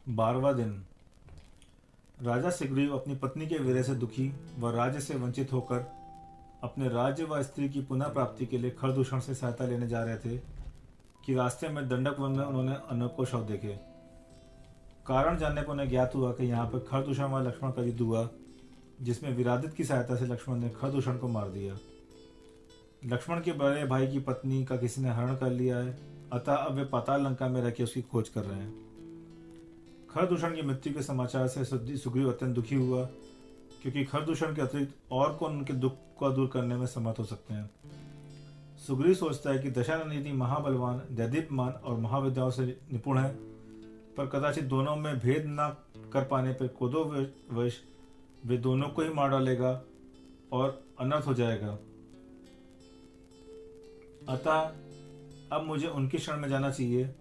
12वां दिन। राजा सुग्रीव अपनी पत्नी के विरह से दुखी व राज्य से वंचित होकर अपने राज्य व स्त्री की पुनः प्राप्ति के लिए खरदूषण से सहायता लेने जा रहे थे कि रास्ते में दंडक वन में उन्होंने अनोखो शव देखे। कारण जानने पर उन्हें ज्ञात हुआ कि यहाँ पर खरदूषण व लक्ष्मण का युद्ध हुआ, जिसमें विरादित की सहायता से लक्ष्मण ने खरदूषण को मार दिया। लक्ष्मण के बड़े भाई की पत्नी का किसी ने हरण कर लिया है, अतः अब वे पाताल लंका में रहकर उसकी खोज कर रहे हैं। खरदूषण की मृत्यु के समाचार से सुग्रीव अत्यंत दुखी हुआ, क्योंकि खरदूषण के अतिरिक्त और कौन उनके दुख को दूर करने में समर्थ हो सकते हैं। सुग्रीव सोचता है कि दशानन यदि महाबलवान, दैदीप्यमान और महाविद्याओं से निपुण है, पर कदाचित दोनों में भेद न कर पाने पर क्रोधोवश वे दोनों को ही मार डालेगा और अनर्थ हो जाएगा। अतः अब मुझे उनकी शरण में जाना चाहिए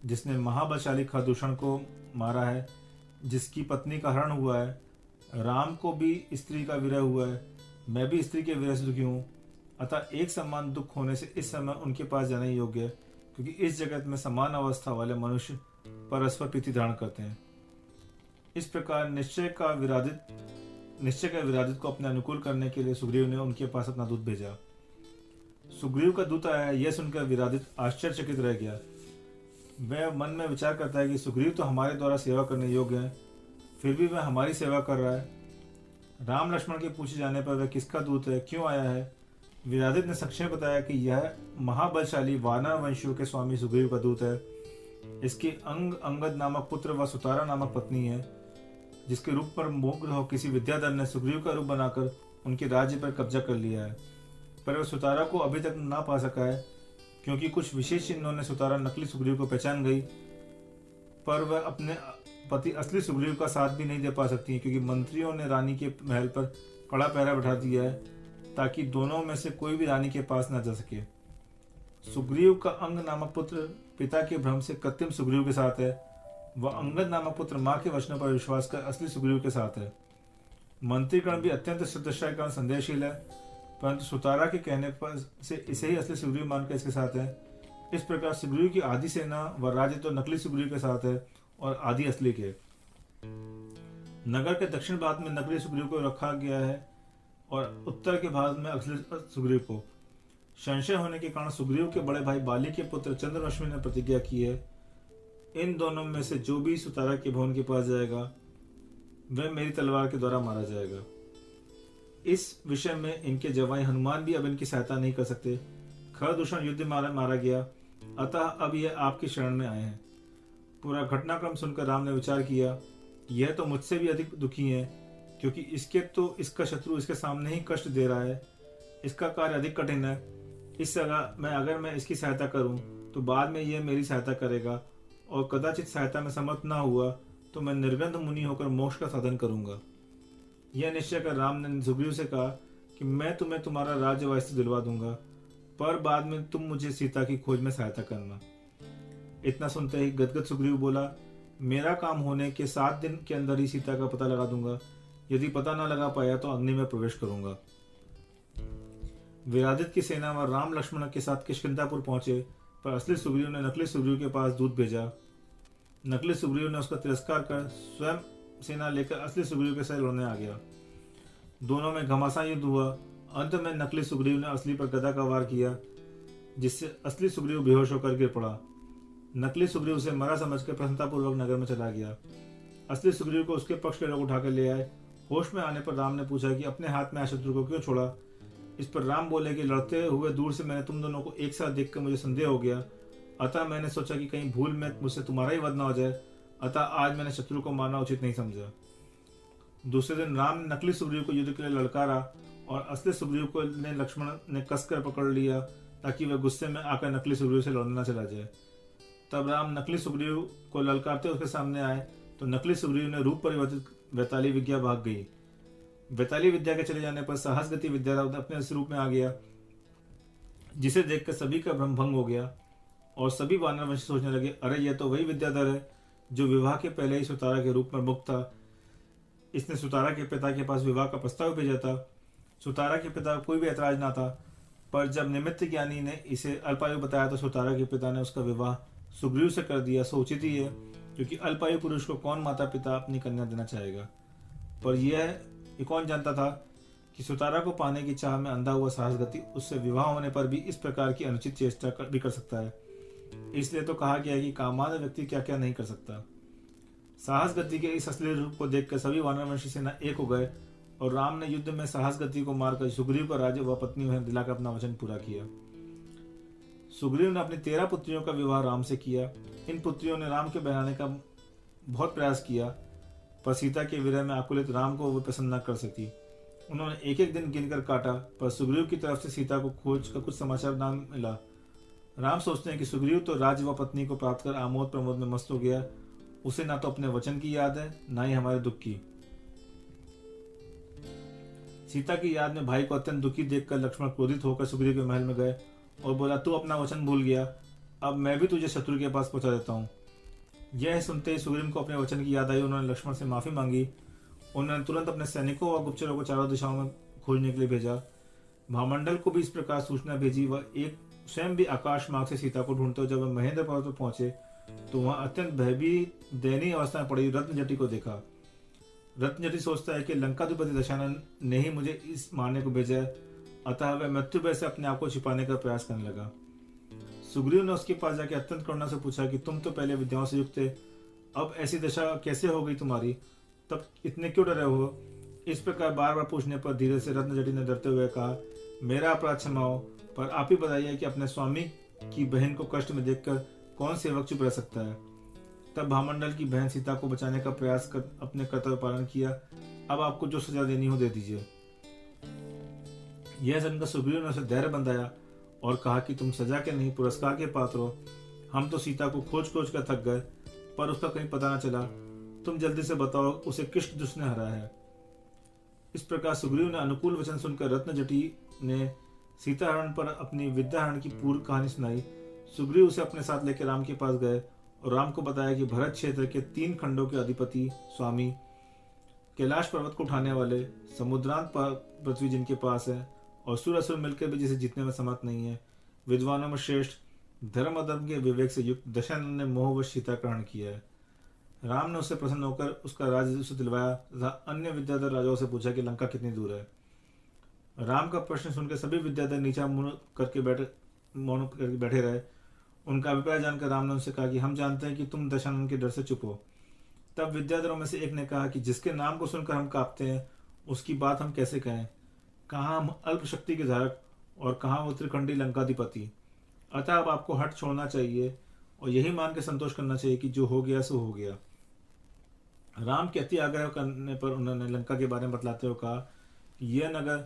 जिसने महाबलशाली खरदूषण को मारा है, जिसकी पत्नी का हरण हुआ है। राम को भी स्त्री का विरह हुआ है, मैं भी स्त्री के विरह से दुखी हूँ। अतः एक समान दुख होने से इस समय उनके पास जाना ही योग्य है, क्योंकि इस जगत में समान अवस्था वाले मनुष्य परस्पर प्रीति धारण करते हैं। इस प्रकार निश्चय का विरादित को अपने अनुकूल करने के लिए सुग्रीव ने उनके पास अपना दूत भेजा। सुग्रीव का दूत आया, यह सुनकर विरादित आश्चर्यचकित रह गया। वह मन में विचार करता है कि सुग्रीव तो हमारे द्वारा सेवा करने योग्य है, फिर भी वह हमारी सेवा कर रहा है। राम लक्ष्मण के पूछे जाने पर वह किसका दूत है, क्यों आया है, विरादित ने संक्षेप बताया कि यह महाबलशाली वानर वंशियों के स्वामी सुग्रीव का दूत है। इसकी अंगद नामक पुत्र व सुतारा नामक पत्नी है, जिसके रूप पर मुग्ध हो किसी विद्याधर ने सुग्रीव का रूप बनाकर उनके राज्य पर कब्जा कर लिया है। पर वह सुतारा को अभी तक ना पा सका है, क्योंकि कुछ विशेष चिन्हों ने सुतारा नकली सुग्रीव को पहचान गई, पर वह अपने पति असली सुग्रीव का साथ भी नहीं दे पा सकती, क्योंकि मंत्रियों ने रानी के महल पर कड़ा पहरा बैठा दिया है, ताकि दोनों में से कोई भी रानी के पास न जा सके। सुग्रीव का अंग नामक पुत्र पिता के भ्रम से कृत्रिम सुग्रीव के साथ है, वह अंगद नामक पुत्र माँ के वचनों पर विश्वास कर असली सुग्रीव के साथ है। मंत्रीगण भी अत्यंत श्रद्धाशाली के कारण संदेहशील है, परंतु सुतारा के कहने पर से इसे ही असली सुग्रीव मानकर इसके साथ है। इस प्रकार सुग्रीव की आधी सेना व राज्य तो नकली सुग्रीव के साथ है और आधी असली के। नगर के दक्षिण भाग में नकली सुग्रीव को रखा गया है और उत्तर के भाग में असली सुग्रीव को। संशय होने के कारण सुग्रीव के बड़े भाई बाली के पुत्र चंद्रवंशी ने प्रतिज्ञा की है, इन दोनों में से जो भी सुतारा के भवन के पास जाएगा वह मेरी तलवार के द्वारा मारा जाएगा। इस विषय में इनके जवाई हनुमान भी अब इनकी सहायता नहीं कर सकते। खरदूषण युद्ध मारा गया, अतः अब यह आपकी शरण में आए हैं। पूरा घटनाक्रम सुनकर राम ने विचार किया, यह तो मुझसे भी अधिक दुखी है, क्योंकि इसका शत्रु इसके सामने ही कष्ट दे रहा है। इसका कार्य अधिक कठिन है। इस जगह अगर मैं इसकी सहायता करूं तो बाद में यह मेरी सहायता करेगा, और कदाचित सहायता में समर्थ न हुआ तो मैं निर्गंध मुनि होकर मोक्ष का साधन करूंगा। यह निश्चय कर राम ने सुग्रीव से कहा कि मैं तुम्हें तुम्हारा राज्य वास्तव दिलवा दूंगा, पर बाद में तुम मुझे सीता की खोज में सहायता करना। इतना सुनते ही गदगद सुग्रीव बोला, मेरा काम होने के 7 दिन के अंदर ही सीता का पता लगा दूंगा। यदि पता न लगा पाया तो अग्नि में प्रवेश करूंगा। विरादित की सेना व राम लक्ष्मण के साथ किष्किंधापुर पहुंचे, पर असली सुग्रीव ने नकली सुग्रीव के पास दूत भेजा। नकली सुग्रीव ने उसका तिरस्कार कर स्वयं सेना लेकर असली सुग्रीव के साथ लड़ने आ गया। दोनों में घमासान युद्ध हुआ। अंत में नकली सुग्रीव ने असली पर गदा का वार किया, जिससे असली सुग्रीव बेहोश होकर गिर पड़ा। नकली सुग्रीव उसे मरा समझकर प्रसन्नतापूर्वक नगर में चला गया। असली सुग्रीव को उसके पक्ष के लोग उठाकर ले आए। होश में आने पर राम ने पूछा कि अपने हाथ में आए शत्रु को क्यों छोड़ा। इस पर राम बोले कि लड़ते हुए दूर से मैंने तुम दोनों को एक साथ देखकर मुझे संदेह हो गया, अतः मैंने सोचा कि कहीं भूल में मुझसे तुम्हारा ही वध न हो जाए, अतः आज मैंने शत्रु को मारना उचित नहीं समझा। दूसरे दिन राम ने नकली सुग्रीव को युद्ध के लिए ललकारा, और असली सुग्रीव को लक्ष्मण ने कसकर पकड़ लिया, ताकि वह गुस्से में आकर नकली सुग्रीव से लड़ना चला जाए। तब राम नकली सुग्रीव को ललकारते उसके सामने आए तो नकली सुग्रीव ने रूप परिवर्तित वैताली विद्या भाग गई। वैताली विद्या के चले जाने पर साहस गति विद्या अपने इस रूप में आ गया, जिसे देखकर सभी का भ्रम भंग हो गया, और सभी वानर वंशी सोचने लगे, अरे यह तो वही विद्याधर है जो विवाह के पहले ही सुतारा के रूप में मुक्त था। इसने सुतारा के पिता के पास विवाह का प्रस्ताव भेजा था। सुतारा के पिता कोई भी ऐतराज ना था, पर जब निमित्त ज्ञानी ने इसे अल्पायु बताया तो सुतारा के पिता ने उसका विवाह सुग्रीव से कर दिया। सो उचित ही है क्योंकि अल्पायु पुरुष को कौन माता पिता अपनी कन्या देना चाहेगा। पर ये कौन जानता था कि सुतारा को पाने की चाह में अंधा हुआ साहसगति उससे विवाह होने पर भी इस प्रकार की अनुचित चेष्टा भी कर सकता है। इसलिए तो कहा गया है कि कामांध व्यक्ति क्या क्या नहीं कर सकता। साहस गति के इस असली रूप को देखकर सभी वानरवंशी सेना एक हो गए और राम ने युद्ध में साहस गति को मारकर सुग्रीव का राज्य व पत्नी उन्हें दिलाकर अपना वचन पूरा किया। सुग्रीव ने अपनी 13 पुत्रियों का विवाह राम से किया। इन पुत्रियों ने राम के बहलाने का बहुत प्रयास किया, पर सीता के विरह में आकुलित राम को वो पसंद न कर सकी। उन्होंने एक एक दिन गिनकर काटा, पर सुग्रीव की तरफ से सीता को खोज का कुछ समाचार न मिला। राम सोचते हैं कि सुग्रीव तो राज्य व पत्नी को प्राप्त कर आमोद प्रमोद में मस्त हो गया। उसे ना तो अपने वचन की याद है, ना ही हमारे दुख की। सीता की याद में भाई को अत्यंत दुखी देखकर लक्ष्मण क्रोधित होकर सुग्रीव के महल में गए और बोला, तू अपना वचन भूल गया, अब मैं भी तुझे शत्रु के पास पहुंचा देता हूँ। यह सुनते ही सुग्रीव को अपने वचन की याद आई। उन्होंने लक्ष्मण से माफी मांगी। उन्होंने तुरंत अपने सैनिकों और गुप्तचरों को चारों दिशाओं में खोजने के लिए भेजा। महामंडल को भी इस प्रकार सूचना भेजी। वह एक स्वयं भी आकाश मार्ग से सीता को ढूंढते हुए जब वह महेंद्र पर्वत पर पहुंचे तो वहां अत्यंत भयभीत दयनीय अवस्था में पड़ी रत्नजटी को देखा। रत्नजटी सोचता है कि लंकाधिपति दशानन ने ही मुझे इस मारने को भेजा है, अतः वह मृत्यु भय से अपने आप को छिपाने का प्रयास करने लगा। सुग्रीव ने उसके पास जाकर अत्यंत करुणा से पूछा कि तुम तो पहले विद्याओं से युक्त थे, अब ऐसी दशा कैसे हो गई तुम्हारी, तब इतने क्यों डरे हो। इस प्रकार बार बार पूछने पर धीरे से रत्नजटी ने डरते हुए कहा, मेरा अपराध क्षमा हो, पर आप ही बताइए कि अपने स्वामी की बहन को कष्ट में देखकर कौन सेवक चुप रह सकता है। तब भामंडल की बहन सीता को बचाने का प्रयास कर अपने कर्तव्य पालन किया। अब आपको जो सजा देनी हो दे दीजिए। यह सुनकर सुग्रीव ने उसे धैर्य बंधाया और कहा कि तुम सजा के नहीं पुरस्कार के पात्र हो। हम तो सीता को खोज खोज कर थक गए, पर उसका कहीं पता न चला। तुम जल्दी से बताओ उसे किस दुष्ट ने हराया है। इस प्रकार सुग्रीव ने अनुकूल वचन सुनकर रत्नजटी ने सीताहरण पर अपनी विद्याहरण की पूर्व कहानी सुनाई। सुग्रीव उसे अपने साथ लेकर राम के पास गए और राम को बताया कि भरत क्षेत्र के 3 खंडों के अधिपति स्वामी, कैलाश पर्वत को उठाने वाले, समुद्रांत पृथ्वी जिनके पास है और सुर असुर मिलकर भी जिसे जीतने में समर्थ नहीं है, विद्वानों में श्रेष्ठ, धर्म अधर्म के विवेक से युक्त दशानन ने मोहवश सीता ग्रहण किया है। राम ने उससे प्रसन्न होकर उसका राज्य उसे दिलवाया तथा अन्य विद्याधर राजाओं से पूछा कि लंका कितनी दूर है। राम का प्रश्न सुनकर सभी विद्याधर नीचा मुंह करके बैठे रहे। उनका अभिप्राय जानकर राम ने उनसे कहा कि हम जानते हैं कि तुम दशानन के डर से चुप हो। तब विद्याधरों में से एक ने कहा कि जिसके नाम को सुनकर हम कांपते हैं उसकी बात हम कैसे कहें। कहाँ हम अल्प शक्ति के धारक और कहाँ वो त्रिखंडी लंकाधिपति। अतः अब आपको हट छोड़ना चाहिए और यही मान के संतोष करना चाहिए कि जो हो गया सो हो गया। राम के अति आग्रह करने पर उन्होंने लंका के बारे में बतलाते हुए कहा कि यह नगर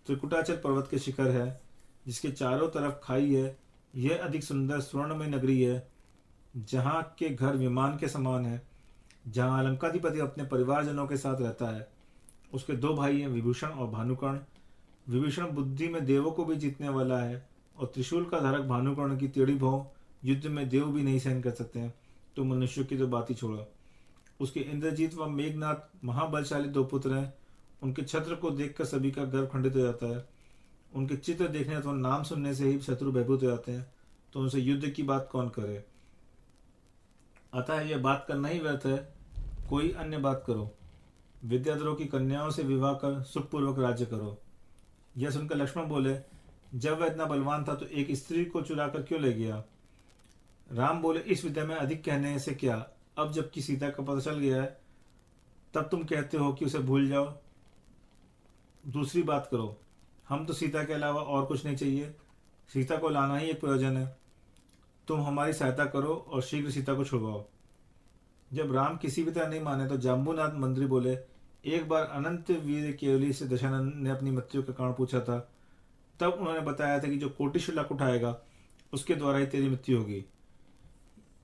त्रिकुटाचल पर्वत के शिखर है, जिसके चारों तरफ खाई है। यह अधिक सुंदर स्वर्णमय नगरी है, जहाँ के घर विमान के समान है, जहाँ लंकाधिपति अपने परिवारजनों के साथ रहता है। उसके 2 भाई हैं, विभूषण और भानुकर्ण। विभीषण बुद्धि में देवों को भी जीतने वाला है और त्रिशूल का धारक भानुकर्ण की टेढ़ी भौं युद्ध में देव भी नहीं सहन कर सकते हैं, तो मनुष्यों की तो बात ही छोड़ो। उसके इंद्रजीत व मेघनाथ महाबलशाली 2 पुत्र हैं। उनके छत्र को देखकर सभी का गर्व खंडित हो जाता है। उनके चित्र देखने अथवा नाम सुनने से ही शत्रु भयभूत हो जाते हैं, तो उनसे युद्ध की बात कौन करे। अतः यह बात करना ही व्यर्थ है, कोई अन्य बात करो। विद्याधरों की कन्याओं से विवाह कर सुखपूर्वक राज्य करो। यह सुनकर लक्ष्मण बोले, जब वह इतना बलवान था तो एक स्त्री को चुरा कर क्यों ले गया। राम बोले, इस विद्या में अधिक कहने से क्या, अब जबकि सीता का पता चल गया है तब तुम कहते हो कि उसे भूल जाओ। दूसरी बात करो, हम तो सीता के अलावा और कुछ नहीं चाहिए। सीता को लाना ही एक प्रयोजन है। तुम हमारी सहायता करो और शीघ्र सीता को छुड़वाओ। जब राम किसी भी तरह नहीं माने तो जाम्बूनाथ मंत्री बोले, एक बार अनंत वीर केवली से दशानन ने अपनी मृत्यु का कारण पूछा था। तब उन्होंने बताया था कि जो कोटिशिलाक उठाएगा उसके द्वारा ही तेरी मृत्यु होगी।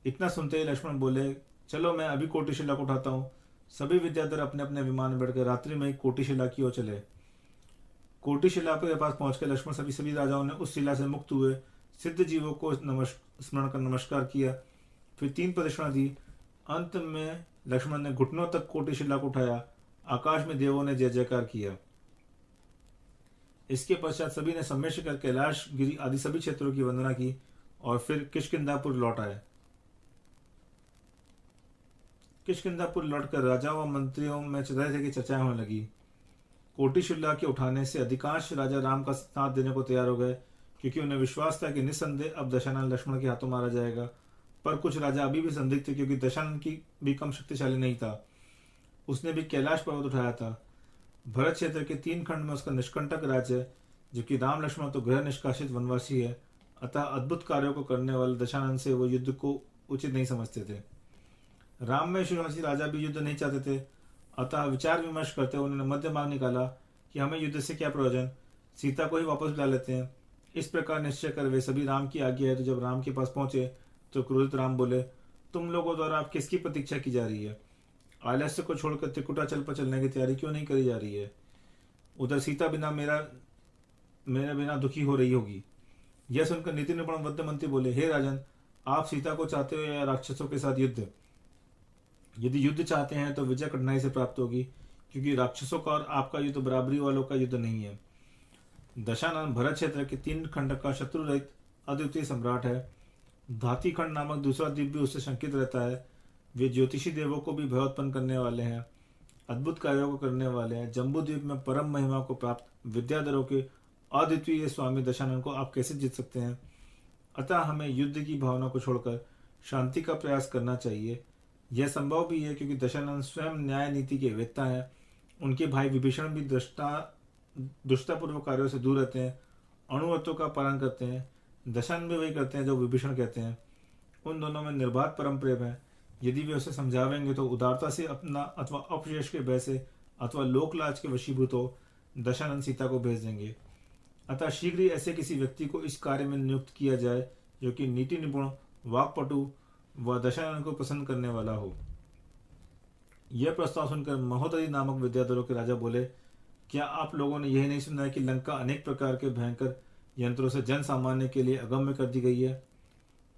इतना सुनते ही लक्ष्मण बोले, चलो मैं अभी कोटिशिलाक उठाता हूँ। सभी विद्याधर अपने अपने विमान में बैठकर रात्रि में ही कोटिशिला की ओर चले। कोटिशिला के पास पहुंचकर लक्ष्मण सभी राजाओं ने उस शिला से मुक्त हुए सिद्ध जीवों को स्मरण कर नमस्कार किया। फिर 3 प्रदक्षिणा दी। अंत में लक्ष्मण ने घुटनों तक कोटिशिला को उठाया। आकाश में देवों ने जय जयकार किया। इसके पश्चात सभी ने सम्मिश्र कर कैलाश गिरी आदि सभी क्षेत्रों की वंदना की और फिर किष्किंधापुर लौट आए। किष्किंधापुर लौटकर राजा व मंत्रियों में तरह की चर्चाएं होने लगी। कोटिशुल्ला के उठाने से अधिकांश राजा राम का साथ देने को तैयार हो गए, क्योंकि उन्हें विश्वास था कि निस्संदेह अब दशानन लक्ष्मण के हाथों मारा जाएगा। पर कुछ राजा अभी भी संदिग्ध थे, क्योंकि दशानन की भी कम शक्तिशाली नहीं था। उसने भी कैलाश पर्वत उठाया था। भरत क्षेत्र के 3 खंड में उसका निष्कंटक राज्य है, जबकि राम लक्ष्मण तो गृह निष्कासित वनवासी है। अतः अद्भुत कार्यों को करने वाले दशानन से वो युद्ध को उचित नहीं समझते थे। राम में शिवराशि राजा भी युद्ध नहीं चाहते थे। अतः विचार विमर्श करते उन्होंने मध्य मार्ग निकाला कि हमें युद्ध से क्या प्रयोजन, सीता को ही वापस बुला लेते हैं। इस प्रकार निश्चय कर वे सभी राम की आज्ञा है। तो जब राम के पास पहुंचे तो क्रोधित राम बोले, तुम लोगों द्वारा आप किसकी प्रतीक्षा की जा रही है? आलस्य को छोड़कर त्रिकुटाचल पर चलने की तैयारी क्यों नहीं करी जा रही है? उधर सीता मेरे बिना दुखी हो रही होगी। यह सुनकर नीति निपुण वद्य मंत्री बोले, हे राजन, आप सीता को चाहते हो या राक्षसों के साथ युद्ध? यदि युद्ध चाहते हैं तो विजय कठिनाई से प्राप्त होगी, क्योंकि राक्षसों का और आपका युद्ध बराबरी वालों का युद्ध नहीं है। दशानन भरत क्षेत्र के 3 खंड का शत्रु रहित अद्वितीय सम्राट है। धाती खंड नामक दूसरा द्वीप भी उससे शंकित रहता है। वे ज्योतिषी देवों को भी भय उत्पन्न करने वाले हैं, अद्भुत कार्यों को करने वाले हैं। जम्बू द्वीप में परम महिमा को प्राप्त विद्याधरों के अद्वितीय स्वामी दशानन को आप कैसे जीत सकते हैं? अतः हमें युद्ध की भावना को छोड़कर शांति का प्रयास करना चाहिए। यह संभव भी है, क्योंकि दशानन स्वयं न्याय नीति के वेत्ता हैं। उनके भाई विभीषण भी दुष्टापूर्वक कार्यों से दूर रहते हैं, अणुव्रतों का पालन करते हैं। दशानन भी वही करते हैं जो विभीषण कहते हैं। उन दोनों में निर्बाध परम प्रेम है। यदि वे उसे समझावेंगे तो उदारता से अपना अथवा अपयश के भय से अथवा लोकलाज के वशीभूत हो दशानन सीता को भेज देंगे। अतः शीघ्र ही ऐसे किसी व्यक्ति को इस कार्य में नियुक्त किया जाए जो कि नीति निपुण, वाक्पटु व दशानन को पसंद करने वाला हो। यह प्रस्ताव सुनकर महोदय नामक विद्याधरों के राजा बोले, क्या आप लोगों ने यह नहीं सुना है कि लंका अनेक प्रकार के भयंकर यंत्रों से जन सामान्य के लिए अगम्य कर दी गई है?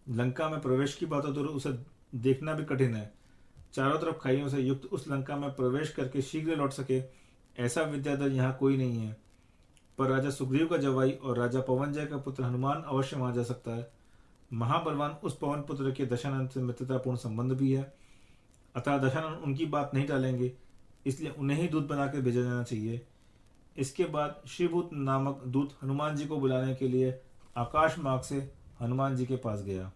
लंका में प्रवेश की बात तो उसे देखना भी कठिन है। चारों तरफ खाइयों से युक्त उस लंका में प्रवेश करके शीघ्र लौट सके ऐसा विद्याधर यहाँ कोई नहीं है। पर राजा सुग्रीव का जवाई और राजा पवनजय का पुत्र हनुमान अवश्य वहां जा सकता है। महाबलवान उस पवन पुत्र के दशानन से मित्रतापूर्ण संबंध भी है। अतः दशानन उनकी बात नहीं टालेंगे, इसलिए उन्हें ही दूत बनाकर भेजा जाना चाहिए। इसके बाद श्रीभूत नामक दूत हनुमान जी को बुलाने के लिए आकाश मार्ग से हनुमान जी के पास गया।